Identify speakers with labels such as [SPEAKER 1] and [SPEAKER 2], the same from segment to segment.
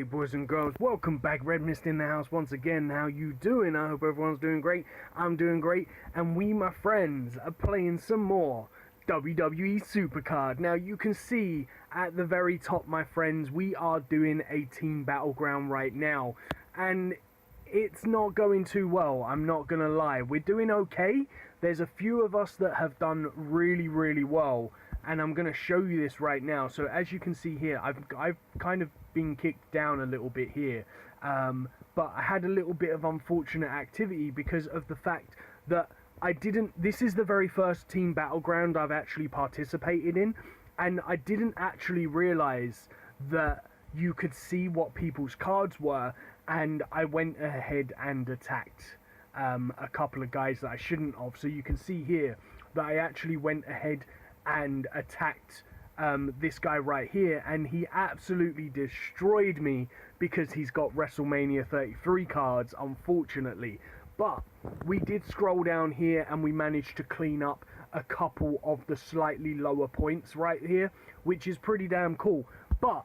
[SPEAKER 1] boys and girls, welcome back. Redmissed in the house once again. How you doing? I hope everyone's doing great. I'm doing great, and we, my friends, are playing some more WWE Supercard. Now you can see at the very top, my friends, we are doing a team battleground right now, and it's not going too well, I'm not gonna lie. We're doing okay. There's a few of us that have done really well, and I'm going to show you this right now. So as you can see here, I've kind of been kicked down a little bit here, but I had a little bit of unfortunate activity because of the fact that this is the very first team battleground I've actually participated in, and I didn't actually realize that you could see what people's cards were, and I went ahead and attacked a couple of guys that I shouldn't have. So you can see here that I actually went ahead and attacked this guy right here, and he absolutely destroyed me because he's got WrestleMania 33 cards, unfortunately. But we did scroll down here and we managed to clean up a couple of the slightly lower points right here, which is pretty damn cool. But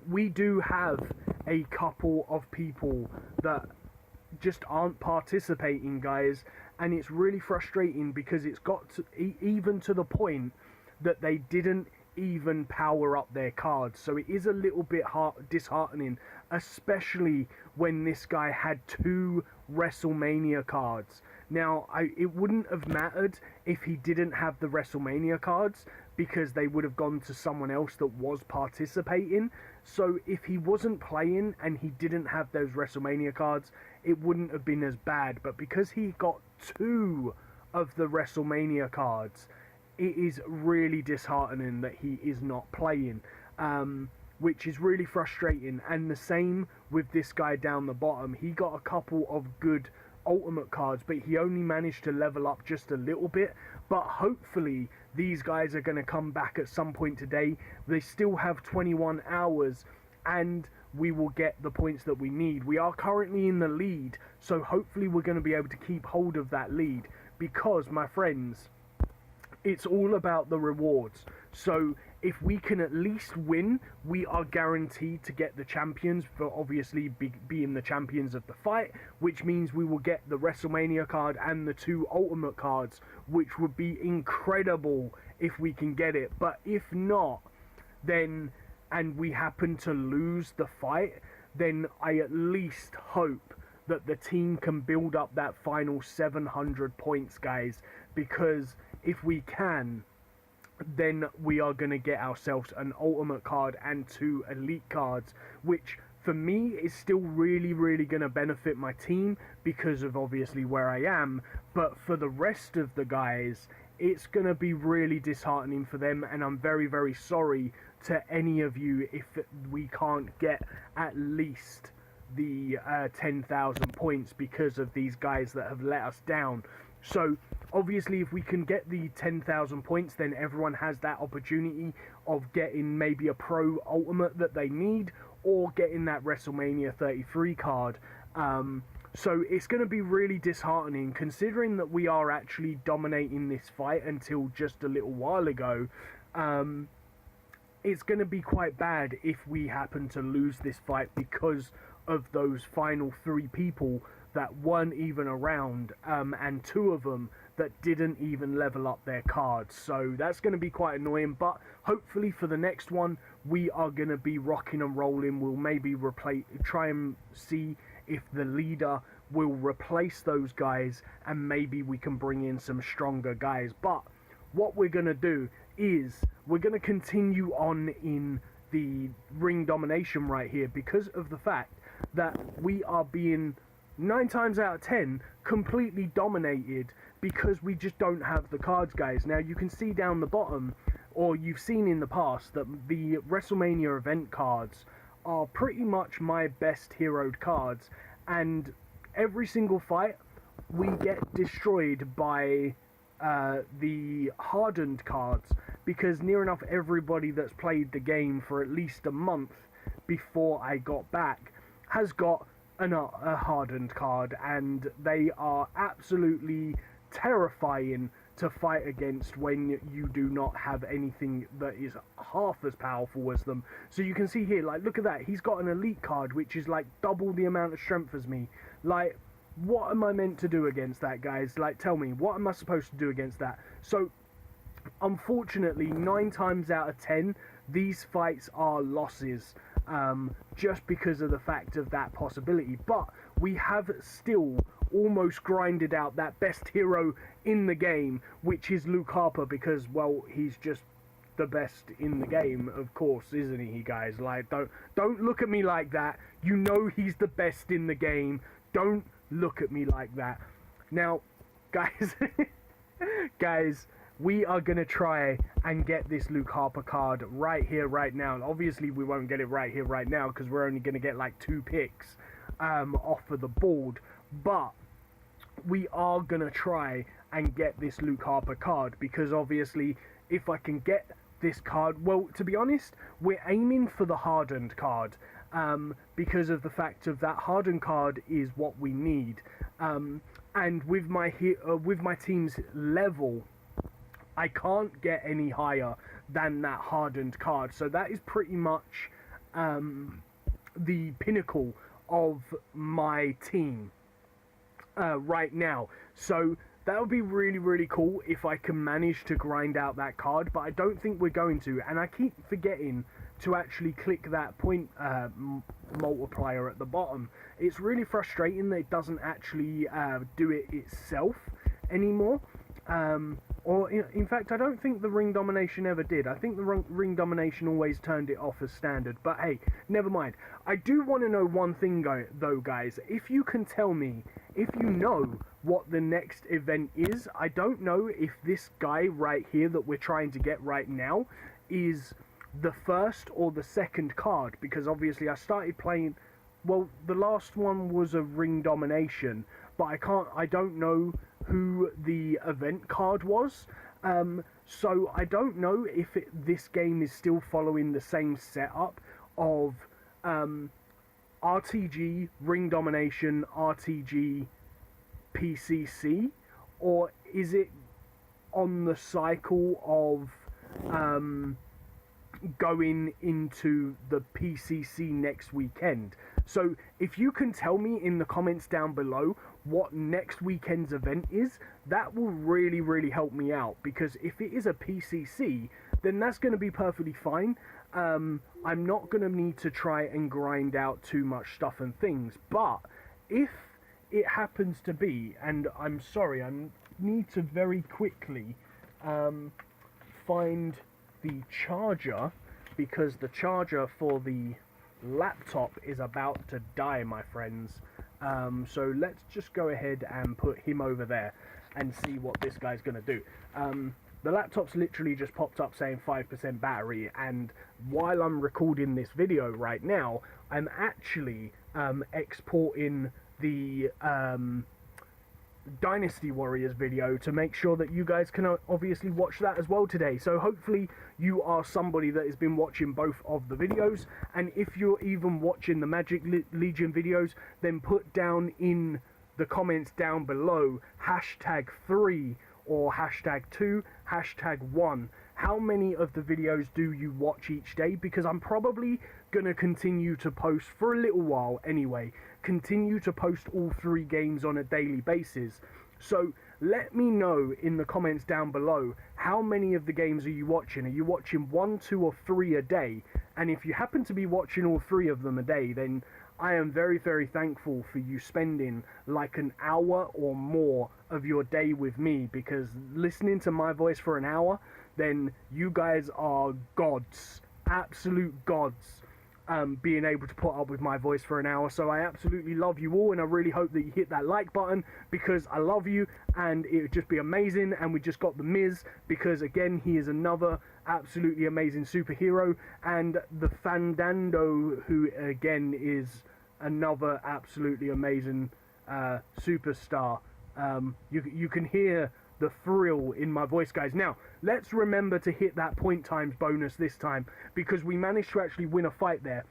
[SPEAKER 1] we do have a couple of people that just aren't participating, guys, and it's really frustrating because it's got to, even to the point that they didn't even power up their cards. So it is a little bit disheartening, especially when this guy had 2 WrestleMania cards. Now, it wouldn't have mattered if he didn't have the WrestleMania cards, because they would have gone to someone else that was participating. So if he wasn't playing and he didn't have those WrestleMania cards, it wouldn't have been as bad. But because he got 2 of the WrestleMania cards, it is really disheartening that he is not playing, which is really frustrating. And the same with this guy down the bottom. He got a couple of good ultimate cards, but he only managed to level up just a little bit. But hopefully these guys are going to come back at some point today. They still have 21 hours and we will get the points that we need. We are currently in the lead, so hopefully we're going to be able to keep hold of that lead, because, my friends, it's all about the rewards. So if we can at least win, we are guaranteed to get the champions, for obviously being the champions of the fight, which means we will get the WrestleMania card and the 2 ultimate cards, which would be incredible if we can get it. But if not, then, and we happen to lose the fight, then I at least hope that the team can build up that final 700 points, guys, because if we can, then we are going to get ourselves an ultimate card and 2 elite cards, which for me is still really going to benefit my team because of obviously where I am. But for the rest of the guys, it's going to be really disheartening for them, and I'm very sorry to any of you if we can't get at least the 10,000 points because of these guys that have let us down. So obviously if we can get the 10,000 points, then everyone has that opportunity of getting maybe a pro ultimate that they need, or getting that WrestleMania 33 card. So it's going to be really disheartening, considering that we are actually dominating this fight until just a little while ago. It's going to be quite bad if we happen to lose this fight because of those final 3 people that weren't even around, and 2 of them that didn't even level up their cards. So that's going to be quite annoying, but hopefully for the next one we are going to be rocking and rolling. We'll maybe try and see if the leader will replace those guys, and maybe we can bring in some stronger guys. But what we're going to do is we're going to continue on in the ring domination right here, because of the fact that we are being 9 times out of 10 completely dominated because we just don't have the cards, guys. Now you can see down the bottom, or you've seen in the past, that the WrestleMania event cards are pretty much my best heroed cards, and every single fight we get destroyed by the hardened cards, because near enough everybody that's played the game for at least a month before I got back has got a hardened card, and they are absolutely terrifying to fight against when you do not have anything that is half as powerful as them. So you can see here, like, look at that, he's got an elite card which is like double the amount of strength as me. Like, what am I meant to do against that, guys? Like, tell me, what am I supposed to do against that? So unfortunately, 9 times out of 10 these fights are losses, just because of the fact of that possibility. But we have still almost grinded out that best hero in the game, which is Luke Harper, because, well, he's just the best in the game, of course, isn't he, guys? Like, don't look at me like that. You know he's the best in the game. Don't look at me like that. Now, guys, guys, we are going to try and get this Luke Harper card right here, right now. Obviously, we won't get it right here, right now, because we're only going to get like 2 picks off of the board. But we are going to try and get this Luke Harper card, because obviously, if I can get this card, well, to be honest, we're aiming for the hardened card, because of the fact of that hardened card is what we need. And with my team's level, I can't get any higher than that hardened card. So that is pretty much the pinnacle of my team right now. So that would be really, really cool if I can manage to grind out that card, but I don't think we're going to. And I keep forgetting to actually click that point multiplier at the bottom. It's really frustrating that it doesn't actually do it itself anymore. Or in fact, I don't think the ring domination ever did. I think the ring domination always turned it off as standard. But hey, never mind. I do want to know one thing though, guys. If you can tell me, if you know what the next event is, I don't know if this guy right here that we're trying to get right now is the first or the second card, because obviously I started playing, well, the last one was a ring domination, but I don't know who the event card was, so I don't know if this game is still following the same setup of RTG, ring domination, RTG, PCC, or is it on the cycle of going into the PCC next weekend? So if you can tell me in the comments down below what next weekend's event is, that will really, really help me out, because if it is a PCC, then that's going to be perfectly fine. I'm not going to need to try and grind out too much stuff and things, but if it happens to be, and I'm sorry, I need to very quickly find the charger, because the charger for the laptop is about to die, my friends. So let's just go ahead and put him over there and see what this guy's going to do. The laptop's literally just popped up saying 5% battery, and while I'm recording this video right now, I'm actually exporting the Dynasty Warriors video to make sure that you guys can obviously watch that as well today. So hopefully you are somebody that has been watching both of the videos, and if you're even watching the Magic Legion videos, then put down in the comments down below #3 or #2, #1. How many of the videos do you watch each day? Because I'm probably going to continue to post for a little while anyway. Continue to post all 3 games on a daily basis. So let me know in the comments down below, how many of the games are you watching? Are you watching 1, 2 or 3 a day? And if you happen to be watching all 3 of them a day, then I am very, very thankful for you spending like an hour or more of your day with me, because listening to my voice for an hour, then you guys are gods, absolute gods, being able to put up with my voice for an hour. So I absolutely love you all, and I really hope that you hit that like button, because I love you, and it would just be amazing. And we just got the Miz, because again, he is another absolutely amazing superhero, and the Fandango, who again is another absolutely amazing superstar. You can hear the thrill in my voice, guys. Now let's remember to hit that point times bonus this time, because we managed to actually win a fight there,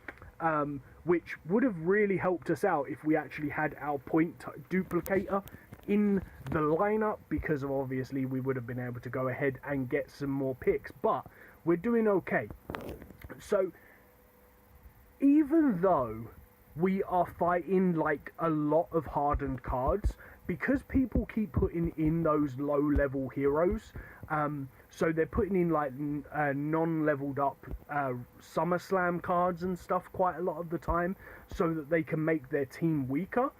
[SPEAKER 1] which would have really helped us out if we actually had our point duplicator in the lineup, because obviously we would have been able to go ahead and get some more picks, but we're doing okay. So even though we are fighting like a lot of hardened cards, because people keep putting in those low level heroes, so they're putting in like non-leveled up SummerSlam cards and stuff quite a lot of the time, so that they can make their team weaker.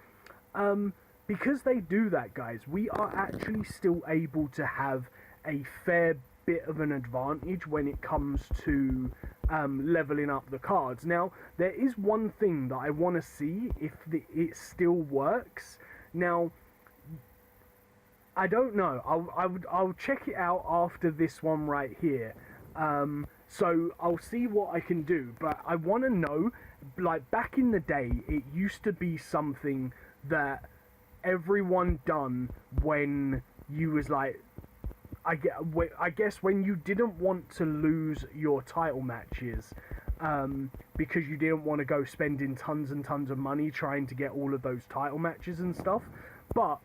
[SPEAKER 1] Because they do that, guys, we are actually still able to have a fair bit of an advantage when it comes to leveling up the cards. Now, there is one thing that I want to see if it still works. Now, I don't know. I'll check it out after this one right here. So I'll see what I can do. But I want to know, like back in the day, it used to be something that everyone done when you was like, I guess when you didn't want to lose your title matches, because you didn't want to go spending tons and tons of money trying to get all of those title matches and stuff. But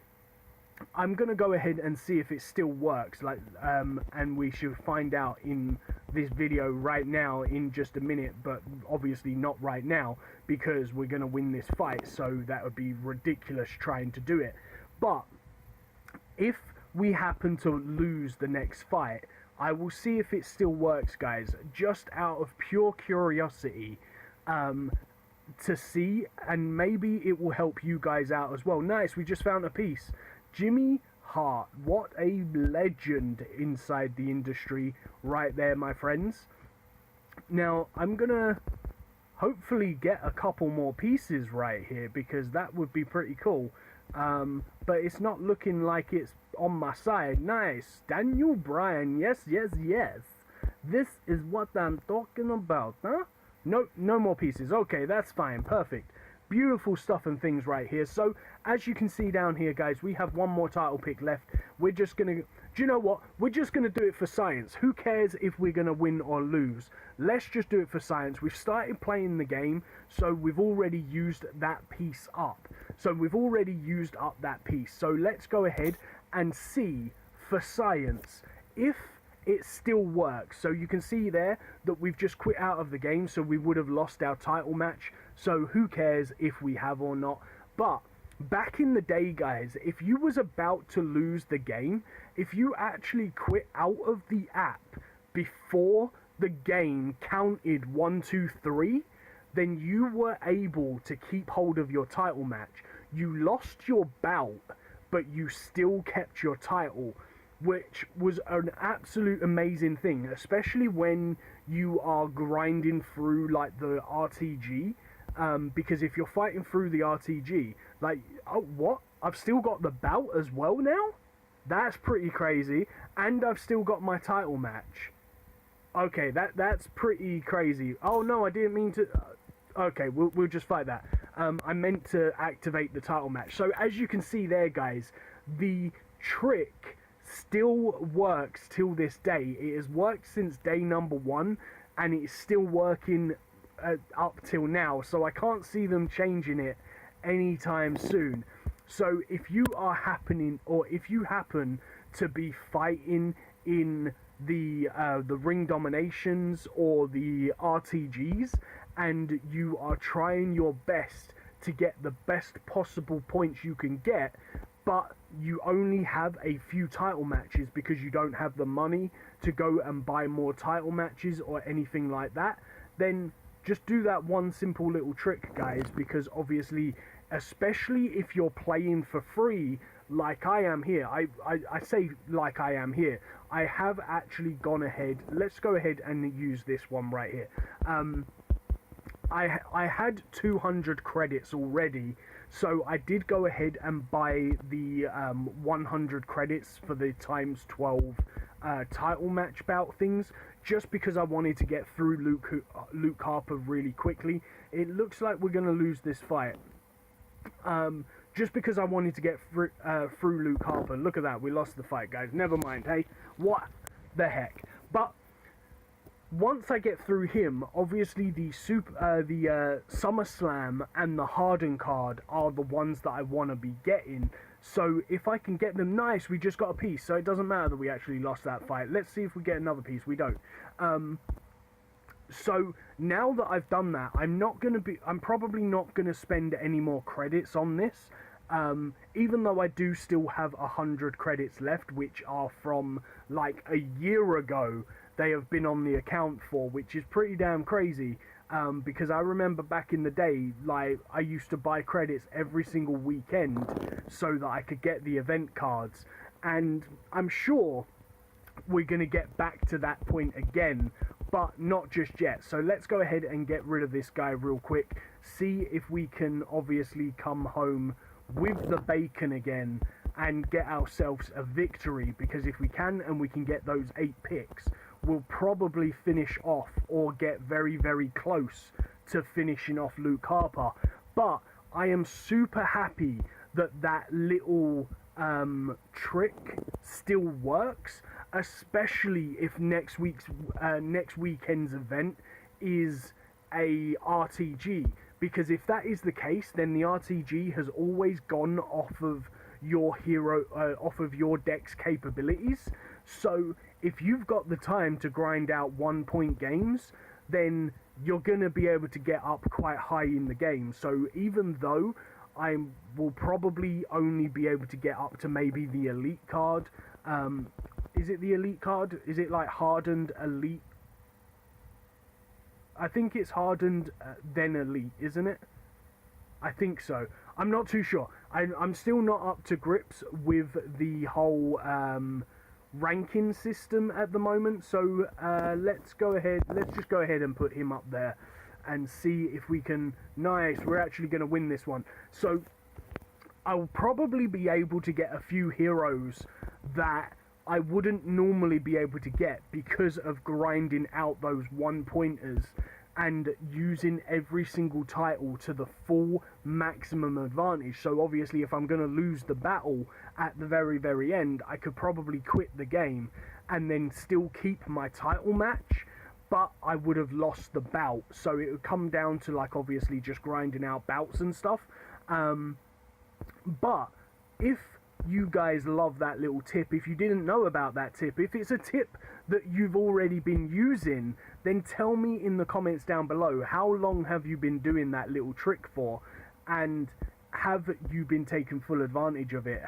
[SPEAKER 1] I'm gonna go ahead and see if it still works, like, and we should find out in this video right now in just a minute, but obviously not right now because we're gonna win this fight, so that would be ridiculous trying to do it. But if we happen to lose the next fight, I will see if it still works, guys, just out of pure curiosity, to see, and maybe it will help you guys out as well. Nice, we just found a piece. Jimmy Hart, what a legend inside the industry right there, my friends. Now, I'm gonna hopefully get a couple more pieces right here, because that would be pretty cool. But it's not looking like it's on my side. Nice. Daniel Bryan, yes, yes, yes. This is what I'm talking about, huh? No more pieces. Okay, that's fine. Perfect. Beautiful stuff and things right here. So, as you can see down here, guys, we have one more title pick left. We're just going to... Do you know what? We're just going to do it for science. Who cares if we're going to win or lose? Let's just do it for science. We've started playing the game, so we've already used that piece up. So, we've already used up that piece. So, let's go ahead and see for science if it still works. So you can see there that we've just quit out of the game, so we would have lost our title match. So who cares if we have or not? But back in the day, guys, if you was about to lose the game, if you actually quit out of the app before the game counted 1, 2, 3, then you were able to keep hold of your title match. You lost your bout, but you still kept your title, which was an absolute amazing thing, especially when you are grinding through like the RTG, because if you're fighting through the RTG, like, oh, what? I've still got the bout as well now? That's pretty crazy, and I've still got my title match. Okay, that's pretty crazy. Oh no, I didn't mean to... Okay, we'll just fight that. I meant to activate the title match. So as you can see there, guys, the trick still works till this day. It has worked since day number 1, and it's still working up till now, so I can't see them changing it anytime soon. So if you are if you happen to be fighting in the ring dominations or the RTGs, and you are trying your best to get the best possible points you can get, but you only have a few title matches because you don't have the money to go and buy more title matches or anything like that, then just do that one simple little trick, guys, because obviously, especially if you're playing for free like I am here, I say like I am here, I have actually gone ahead, let's go ahead and use this one right here. I had 200 credits already, so I did go ahead and buy the 100 credits for the times 12 title match bout things, just because I wanted to get through Luke Harper really quickly. It looks like we're going to lose this fight. Just because I wanted to get through Luke Harper. Look at that, we lost the fight, guys. Never mind, hey, what the heck. But once I get through him, obviously the SummerSlam and the Harden card are the ones that I want to be getting. So if I can get them, nice, we just got a piece. So it doesn't matter that we actually lost that fight. Let's see if we get another piece. We don't. So now that I've done that, I'm probably not gonna spend any more credits on this. Even though I do still have 100 credits left, which are from like a year ago, they have been on the account for, which is pretty damn crazy. Because I remember back in the day, like, I used to buy credits every single weekend so that I could get the event cards. And I'm sure we're going to get back to that point again, but not just yet. So let's go ahead and get rid of this guy real quick. See if we can obviously come home with the bacon again and get ourselves a victory. Because if we can, and we can get those 8 picks, we'll probably finish off or get very, very close to finishing off Luke Harper. But I am super happy that that little trick still works, especially if next weekend's event is a RTG. Because if that is the case, then the RTG has always gone off of your hero, off of your deck's capabilities. So if you've got the time to grind out 1-point games, then you're going to be able to get up quite high in the game. So even though I will probably only be able to get up to maybe the elite card, is it the elite card? Is it like hardened elite? I think it's hardened then elite, isn't it? I think so. I'm not too sure. I'm still not up to grips with the whole ranking system at the moment. So let's just go ahead and put him up there and see if we can. Nice, we're actually going to win this one. So I'll probably be able to get a few heroes that I wouldn't normally be able to get because of grinding out those 1-pointers and using every single title to the full maximum advantage. So obviously if I'm going to lose the battle at the very, very end, I could probably quit the game and then still keep my title match, but I would have lost the bout. So it would come down to, like, obviously just grinding out bouts and stuff. But if you guys love that little tip, if you didn't know about that tip, if it's a tip that you've already been using, then tell me in the comments down below, how long have you been doing that little trick for, and have you been taking full advantage of it?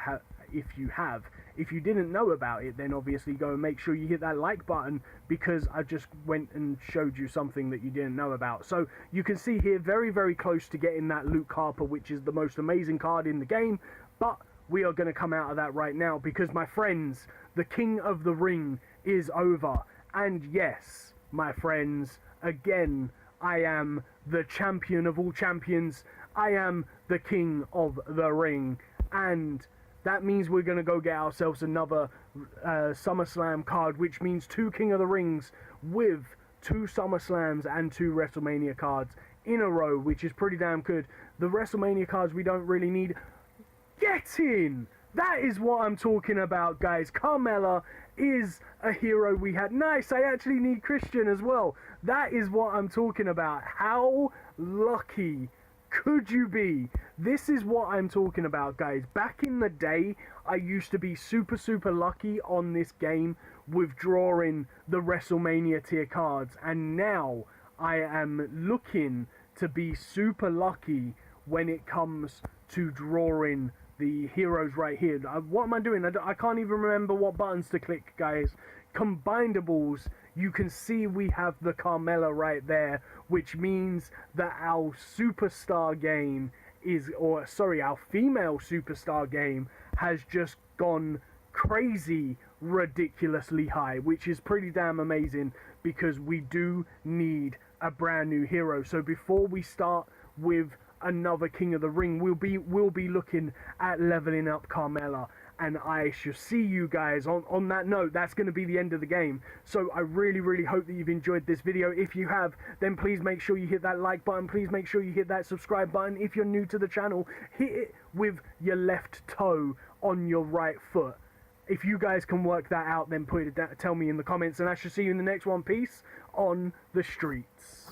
[SPEAKER 1] If you have. If you didn't know about it, then obviously go and make sure you hit that like button, because I just went and showed you something that you didn't know about. So you can see here, very, very close to getting that Luke Harper, which is the most amazing card in the game, but we are going to come out of that right now, because my friends, the King of the Ring is over. And yes, my friends, again, I am the champion of all champions. I am the King of the Ring. And that means we're going to go get ourselves another SummerSlam card, which means 2 King of the Rings with 2 SummerSlams and 2 WrestleMania cards in a row, which is pretty damn good. The WrestleMania cards we don't really need. Get in! That is what I'm talking about, guys. Carmella is a hero we had. Nice, I actually need Christian as well. That is what I'm talking about. How lucky could you be? This is what I'm talking about, guys. Back in the day, I used to be super, super lucky on this game with drawing the WrestleMania tier cards. And now I am looking to be super lucky when it comes to drawing the heroes right here. What am I doing? I can't even remember what buttons to click, guys. Combinables, you can see we have the Carmella right there, which means that our superstar game is, or sorry, our female superstar game has just gone crazy, ridiculously high, which is pretty damn amazing, because we do need a brand new hero. So before we start with another King of the Ring, we'll be looking at leveling up Carmella, and I shall see you guys on that note. That's going to be the end of the game. So I really, really hope that you've enjoyed this video. If you have, then please make sure you hit that like button. Please make sure you hit that subscribe button. If you're new to the channel, hit it with your left toe on your right foot. If you guys can work that out, then tell me in the comments, and I shall see you in the next one. Peace on the streets.